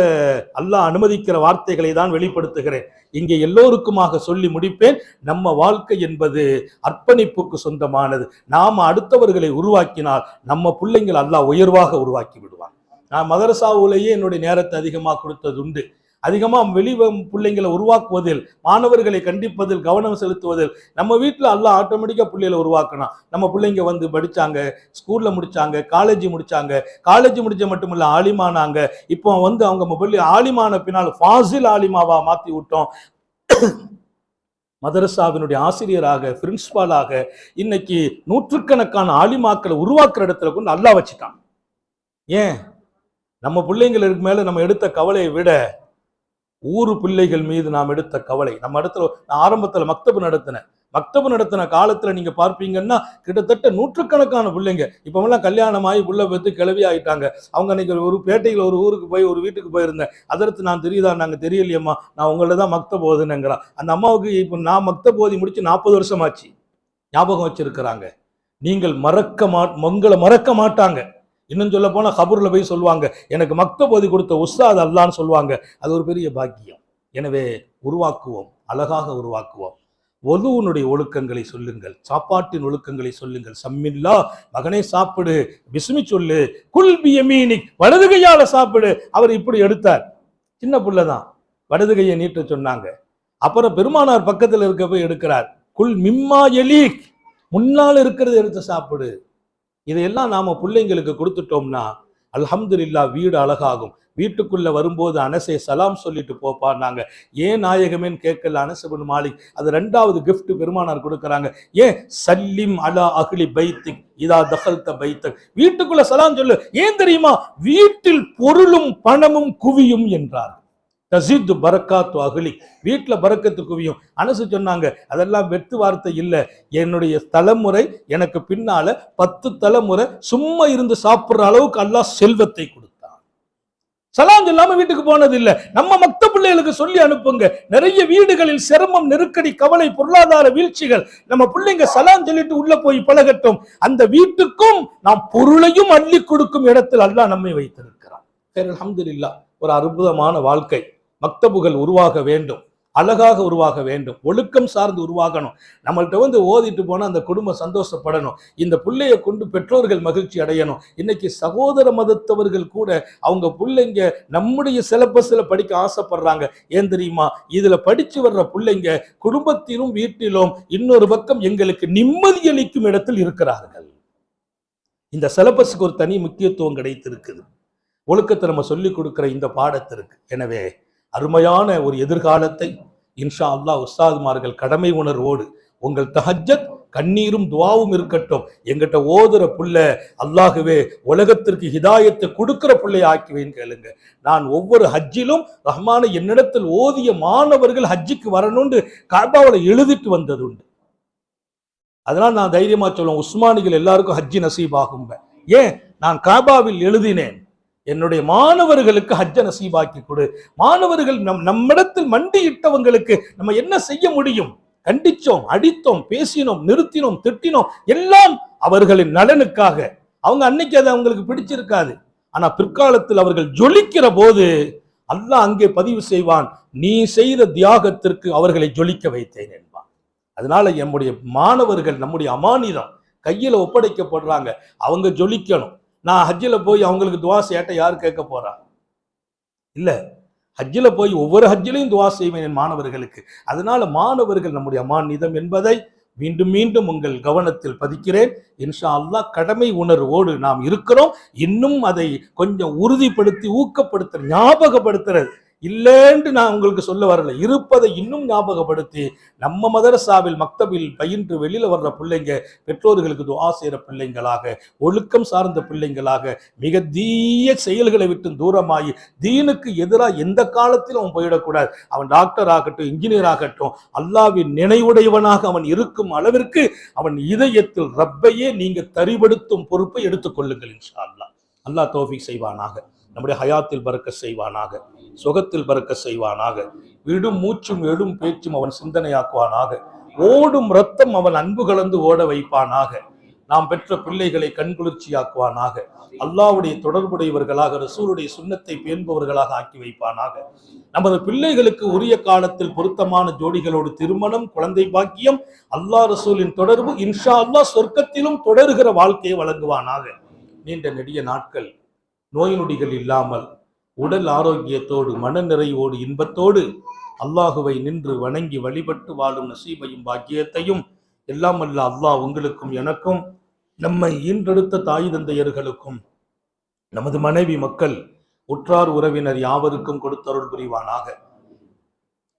அல்லாஹ் அனுமதிக்கிற வார்த்தைகளை தான் வெளிப்படுத்துகிறேன். இங்கே எல்லோருக்குமாக சொல்லி முடிப்பேன். நம்ம வாழ்க்கை என்பது அர்ப்பணிப்புக்கு சொந்தமானது. நாம அடுத்தவர்களை உருவாக்கினால் நம்ம பிள்ளைங்கள் அல்லாஹ் உயர்வாக உருவாக்கி விடுவான். நான் மதரசாவுலேயே என்னுடைய நேரத்தை அதிகமாக கொடுத்தது உண்டு. அதிகமாக வெளி பிள்ளைங்களை உருவாக்குவதில், மாணவர்களை கண்டிப்பதில், கவனம் செலுத்துவதில். நம்ம வீட்டில் எல்லாம் ஆட்டோமேட்டிக்காக பிள்ளைகளை உருவாக்கணும். நம்ம பிள்ளைங்க வந்து படித்தாங்க, ஸ்கூலில் முடித்தாங்க, காலேஜ் முடித்தாங்க, காலேஜ் முடிச்ச மட்டுமில்ல ஆலிமானாங்க. இப்போ வந்து அவங்க மொபைல் ஆலிமான பின்னால் ஃபாசில் ஆலிமாவா மாற்றி விட்டோம். மதரசாவினுடைய ஆசிரியராக, பிரின்சிபாலாக இன்னைக்கு நூற்றுக்கணக்கான ஆலிமாக்களை உருவாக்குற இடத்துல கொண்டு அல்லாஹ் வச்சுட்டான். ஏன்? நம்ம பிள்ளைங்களுக்கு மேல நம்ம எடுத்த கவலையை விட ஊரு பிள்ளைகள் மீது நாம் எடுத்த கவலை. நம்ம இடத்துல நான் ஆரம்பத்தில் மக்தபு நடத்தின காலத்துல நீங்க பார்ப்பீங்கன்னா கிட்டத்தட்ட நூற்றுக்கணக்கான பிள்ளைங்க இப்பெல்லாம் கல்யாணமாகி புள்ள பெற்று கிளவி ஆயிட்டாங்க. அவங்க அன்னைக்கு ஒரு பேட்டையில் ஒரு ஊருக்கு போய் ஒரு வீட்டுக்கு போயிருந்தேன். அதற்கு நான் தெரியுதா? நாங்க தெரியலையம்மா, நான் உங்களை தான் மக்தப் ஓதுனேங்கிறா. அந்த அம்மாவுக்கு இப்போ நான் மக்தப் ஓதி முடிச்சு 40 வருஷம் ஆச்சு. ஞாபகம் வச்சிருக்கிறாங்க. நீங்கள் உங்களை மறக்க மாட்டாங்க. இன்னும் சொல்ல போனா கபூர்ல போய் சொல்லுவாங்க, எனக்கு மக்தப் ஓதி கொடுத்த உஸ்தாத் அல்லான்னு சொல்லுவாங்க. அது ஒரு பெரிய பாக்கியம். எனவே உருவாக்குவோம், அழகாக உருவாக்குவோம். ஒதுவுனுடைய ஒழுக்கங்களை சொல்லுங்கள், சாப்பாட்டின் ஒழுக்கங்களை சொல்லுங்கள். சம்மில்லா, மகனே சாப்பிடு, பிஸ்மி சொல்லு, குல் பியமீனிக், வலது கையால சாப்பிடு. அவர் இப்படி எடுத்தார். சின்ன புள்ளதான், வலது கையை நீட்ட சொன்னாங்க. அப்புறம் பெருமானார் பக்கத்தில் இருக்க போய் எடுக்கிறார். குல் மிம்மா எலீக், முன்னால் இருக்கிறது எடுத்து சாப்பிடு. இதையெல்லாம் நாம பிள்ளைங்களுக்கு கொடுத்துட்டோம்னா அல்ஹம்துலில்லாஹ் வீடு அழகாகும். வீட்டுக்குள்ள வரும்போது அனசே சலாம் சொல்லிட்டு போப்பான்னாங்க. ஏன் நாயகமேன்னு கேட்கல அனஸ் இப்னு மாலிக். அது 2வது கிஃப்ட் பெருமானார் கொடுக்கறாங்க. ஏன்? சல்லிம் அலா அஹ்லி பைத்திக் இதா தகல்த பைத்தக், வீட்டுக்குள்ள சலாம் சொல்லு. ஏன் தெரியுமா? வீட்டில் பொருளும் பணமும் குவியும் என்றார். தஸித் பரக்காத்து அஹ்லி, வீட்டில் பரக்கத்து குவியும். அனசு சொன்னாங்க, அதெல்லாம் வெற்று வார்த்தை இல்லை. என்னுடைய தலைமுறை எனக்கு பின்னால 10 தலைமுறை சும்மா இருந்து சாப்பிடுற அளவுக்கு அல்லாஹ் செல்வத்தை கொடுத்தான். சலாம் சொல்லாம வீட்டுக்கு போனது இல்லை. நம்ம மக்தப் பிள்ளைகளுக்கு சொல்லி அனுப்புங்க. நிறைய வீடுகளில் சிரமம், நெருக்கடி, கவலை, பொருளாதார வீழ்ச்சிகள். நம்ம பிள்ளைங்க சலாம் சொல்லிட்டு உள்ள போய் பழகட்டும். அந்த வீட்டுக்கும் நாம் பொருளையும் அள்ளி கொடுக்கும் இடத்தில் அல்லாஹ் நம்மை வைத்திருக்கிறான். அல்ஹம்துலில்லாஹ், ஒரு அற்புதமான வாழ்க்கை. மக்தபுகள் உருவாக வேண்டும், அழகாக உருவாக வேண்டும், ஒழுக்கம் சார்ந்து உருவாகணும். நம்மள்கிட்ட வந்து ஓதிட்டு போனா அந்த குடும்பம் சந்தோஷப்படணும். இந்த பிள்ளையை கொண்டு பெற்றோர்கள் மகிழ்ச்சி அடையணும். இன்னைக்கு சகோதர மதத்தவர்கள் கூட அவங்க பிள்ளைங்க நம்முடைய சிலபஸ்ல படிக்க ஆசைப்படுறாங்க. ஏன் தெரியுமா? இதுல படிச்சு வர்ற பிள்ளைங்க குடும்பத்திலும் வீட்டிலும் இன்னொரு பக்கம் எங்களுக்கு நிம்மதி அளிக்கும் இடத்தில் இருக்கிறார்கள். இந்த சிலபஸுக்கு ஒரு தனி முக்கியத்துவம் கிடைத்திருக்குது. ஒழுக்கத்தை நம்ம சொல்லிக் கொடுக்கிற இந்த பாடத்திற்கு. எனவே அருமையான ஒரு எதிர்காலத்தை இன்ஷா அல்லாஹ் உஸ்தாதுமார்கள் கடமை உணர்வோடு, உங்கள் தஹஜ்ஜத் கண்ணீரும் துவாவும் இருக்கட்டும். எங்கிட்ட ஓதுற புள்ள அல்லாஹுவே உலகத்திற்கு ஹிதாயத்தை கொடுக்கிற பிள்ளையை ஆக்குவேன்னு கேளுங்க. நான் ஒவ்வொரு ஹஜ்ஜிலும் ரஹ்மானை என்னிடத்தில் ஓதிய மாணவர்கள் ஹஜ்ஜிக்கு வரணும்னு காபாவில் எழுதிட்டு வந்தது உண்டு. அதனால் நான் தைரியமா சொல்லுவேன், உஸ்மானிகள் எல்லாருக்கும் ஹஜ்ஜி நசீபாகும். ஏன்? நான் காபாவில் எழுதினேன், என்னுடைய மாணவர்களுக்கு ஹஜ்ஜ நசீபாக்கி கொடு. மாணவர்கள் நம்மிடத்தில் மண்டியிட்டவங்களுக்கு நம்ம என்ன செய்ய முடியும்? கண்டிச்சோம், அடித்தோம், பேசினோம், நிறுத்தினோம், திட்டினோம், எல்லாம் அவர்களின் நலனுக்காக. அவங்க அன்னைக்கு அது அவங்களுக்கு பிடிச்சிருக்காது. ஆனா பிற்காலத்தில் அவர்கள் ஜொலிக்கிற போது அல்லாஹ் அங்கே பதிவு செய்வான், நீ செய்த தியாகத்திற்கு அவர்களை ஜொலிக்க வைத்தேன் என்பான். அதனால நம்முடைய மாணவர்கள் நம்முடைய அமானிதம் கையில ஒப்படைக்கப்படுறாங்க, அவங்க ஜொலிக்கணும். நான் ஹஜ்ஜில் போய் அவங்களுக்கு துவா சேட்ட யார் கேட்க போறா? இல்ல, ஹஜ்ஜில் போய் ஒவ்வொரு ஹஜ்ஜிலையும் துவா செய்வேன் என் மாணவர்களுக்கு. அதனால மாணவர்கள் நம்முடைய அமானிதம் என்பதை மீண்டும் மீண்டும் உங்கள் கவனத்தில் பதிக்கிறேன். இன்ஷா அல்லாஹ் கடமை உணர்வோடு நாம் இருக்கிறோம். இன்னும் அதை கொஞ்சம் உறுதிப்படுத்தி ஊக்கப்படுத்துற, ஞாபகப்படுத்துறது. இல்லைன்னு நான் உங்களுக்கு சொல்ல வரல, இருப்பதை இன்னும் ஞாபகப்படுத்தி நம்ம மதரசாவில் மக்தபில் பயின்று வெளியில வர்ற பிள்ளைங்க பெற்றோர்களுக்கு துஆ செய்யற பிள்ளைங்களாக, ஒழுக்கம் சார்ந்த பிள்ளைங்களாக, மிக தீய செயல்களை விட்டு தூரமாகி தீனுக்கு எதிராக எந்த காலத்திலும் அவன் போயிடக்கூடாது. அவன் டாக்டர் ஆகட்டும், இன்ஜினியர் ஆகட்டும், அல்லாஹ்வின் நினைவுடையவனாக அவன் இருக்கும் அளவிற்கு அவன் இதயத்தில் ரப்பையே நீங்க தரிபடுத்தும் பொறுப்பை எடுத்துக்கொள்ளுங்கள் இன்ஷா அல்லாஹ். அல்லாஹ் தௌஃபீக் செய்வானாக, நம்முடைய ஹயாத்தில் பரக்கத் செய்வானாக, சுகத்தில் பரக்கத் செய்வானாக, விடும் மூச்சும் எழும் பேச்சும் அவன் சிந்தனையாக்குவானாக, ஓடும் ரத்தம் அவன் அன்பு கலந்து ஓட வைப்பானாக, நாம் பெற்ற பிள்ளைகளை கண்குளிர்ச்சியாக்குவானாக, அல்லாஹ்வுடைய தொடர்புடையவர்களாக ரசூலுடைய சுன்னத்தை பேணுபவர்களாக ஆக்கி வைப்பானாக, நமது பிள்ளைகளுக்கு உரிய காலத்தில் பொருத்தமான ஜோடிகளோடு திருமணம், குழந்தை பாக்கியம், அல்லாஹ் ரசூலின் தொடர்பு, இன்ஷா அல்லாஹ் சொர்க்கத்திலும் தொடர்கிற வாழ்க்கையை வழங்குவானாக. நீண்ட நெடிய நாட்கள் நோய் நொடிகள் இல்லாமல் உடல் ஆரோக்கியத்தோடு மன நிறைவோடு இன்பத்தோடு அல்லாஹுவை நின்று வணங்கி வழிபட்டு வாழும் நசீபையும் பாக்கியத்தையும் எல்லாம் அல்ல அல்லாஹ் உங்களுக்கும் எனக்கும், நம்மை ஈன்றெடுத்த தாய் தந்தையர்களுக்கும், நமது மனைவி மக்கள் உற்றார் உறவினர் யாவருக்கும் கொடுத்தருள் புரிவானாக.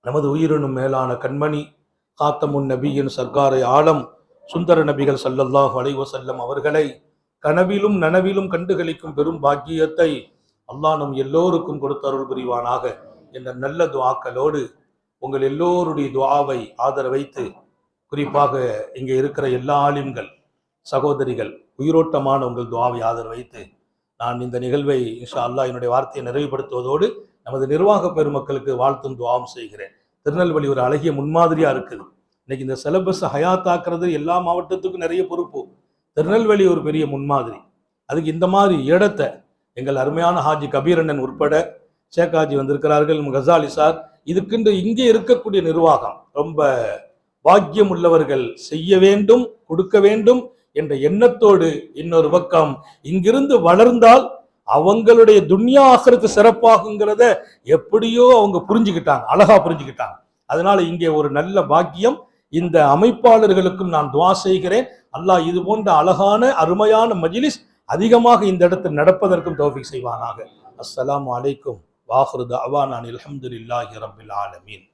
நமது உயிரினும் மேலான கண்மணி காத்தமுன் நபியின் சர்க்காரை ஆலம் சுந்தர நபிகள் ஸல்லல்லாஹு அலைஹி வஸல்லம் அவர்களை கனவிலும் நனவிலும் கண்டுகளிக்கும் பெரும் பாக்கியத்தை அல்லாஹ் நம் எல்லோருக்கும் கொடுத்தருள் புரிவானாக என்ற நல்ல துஆக்களோடு உங்கள் எல்லோருடைய துஆவை ஆதரவைத்து, குறிப்பாக இங்கே இருக்கிற எல்லா ஆலிம்கள் சகோதரிகள் உயிரோட்டமான உங்கள் துஆவை ஆதரவைத்து நான் இந்த நிகழ்வை இன்ஷா அல்லாஹ் என்னுடைய வார்த்தையை நிறைவுபடுத்துவதோடு நமது நிர்வாக பெருமக்களுக்கு வாழ்த்தும் துஆவும் செய்கிறேன். திருநெல்வேலி ஒரு அழகிய முன்மாதிரியா இருக்குது. இன்னைக்கு இந்த சிலபஸ் ஹயாத்தாக்குறது எல்லா மாவட்டத்துக்கும் நிறைய பொறுப்பு. திருநெல்வேலி ஒரு பெரிய முன்மாதிரி. அதுக்கு இந்த மாதிரி இடத்தை எங்கள் அருமையான ஹாஜி கபீரண்ணன் உட்பட ஷேக் ஹாஜி வந்திருக்கிறார்கள், கசாலி சார், இதுக்குன்று இங்கே இருக்கக்கூடிய நிர்வாகம் ரொம்ப பாக்கியம் உள்ளவர்கள் செய்ய வேண்டும், கொடுக்க வேண்டும் என்ற எண்ணத்தோடு, இன்னொரு பக்கம் இங்கிருந்து வளர்ந்தால் அவங்களுடைய துன்யா ஆகிரத்து சிறப்பாகுங்கிறத எப்படியோ அவங்க புரிஞ்சுக்கிட்டாங்க, அழகா புரிஞ்சுக்கிட்டாங்க. அதனால இங்கே ஒரு நல்ல பாக்கியம். இந்த அமைப்பாளர்களுக்கும் நான் துஆ செய்கிறேன். அல்லாஹ் இது போன்ற அழகான அருமையான மஜ்லிஸ் அதிகமாக இந்த இடத்தில் நடப்பதற்கும் தௌஃபீக் செய்வானாக. அஸ்ஸலாமு அலைக்கும் வாஹிரு தஅவானா அல்ஹம்துலில்லாஹி ரப்பில் ஆலமீன்.